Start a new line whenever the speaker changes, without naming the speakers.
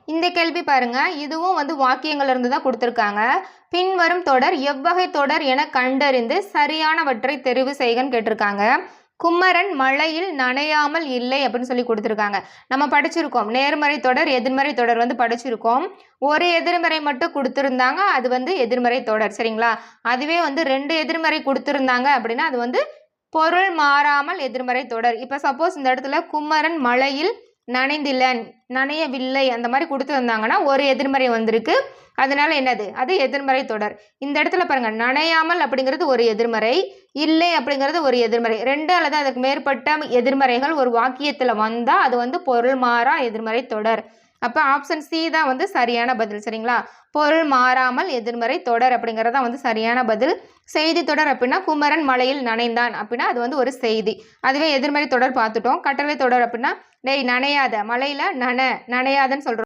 இந்த கேள்வி பாருங்க, இதுவும் வந்து வாக்கியங்கள்ல இருந்து தான் கொடுத்துருக்காங்க. பின்வரும் தொடர் எவ்வகை தொடர் என கண்டறிந்து சரியானவற்றை தெரிவு செய்கன்னு கேட்டிருக்காங்க. குமரன் மழையில் நனையாமல் இல்லை அப்படின்னு சொல்லி கொடுத்துருக்காங்க. நம்ம படிச்சிருக்கோம், நேர்மறை தொடர் எதிர்மறை தொடர் வந்து படிச்சிருக்கோம். ஒரு எதிர்மறை மட்டும் கொடுத்துருந்தாங்க, அது வந்து எதிர்மறை தொடர். சரிங்களா? அதுவே வந்து 2 எதிர்மறை கொடுத்துருந்தாங்க அப்படின்னா அது வந்து பொருள் மாறாமல் எதிர்மறை தொடர். இப்போ சப்போஸ் இந்த இடத்துல குமரன் மழையில் நனையவில்லை அந்த மாதிரி கொடுத்துருந்தாங்கன்னா ஒரு எதிர்மறை வந்திருக்கு. அதனால என்னது? அது எதிர்மறை தொடர். இந்த இடத்துல பாருங்க, நனையாமல் அப்படிங்கிறது ஒரு எதிர்மறை, இல்லை அப்படிங்கிறது ஒரு எதிர்மறை. 2 அல்லது அதுக்கு மேற்பட்ட எதிர்மறைகள் ஒரு வாக்கியத்தில் வந்தால் அது வந்து பொருள் மாறா எதிர்மறை தொடர். அப்போ ஆப்ஷன் சி தான் வந்து சரியான பதில். சரிங்களா? பொருள் மாறாமல் எதிர்மறை தொடர் அப்படிங்கிறதா வந்து சரியான பதில். செய்தி தொடர் அப்படின்னா குமரன் மழையில் நனைந்தான் அப்படின்னா அது வந்து ஒரு செய்தி. அதுவே எதிர்மறை தொடர் பார்த்துட்டோம். கட்டளை தொடர் அப்படின்னா டேய் நனையாத, மழையில் நனையாதன்னு சொல்கிறோம்.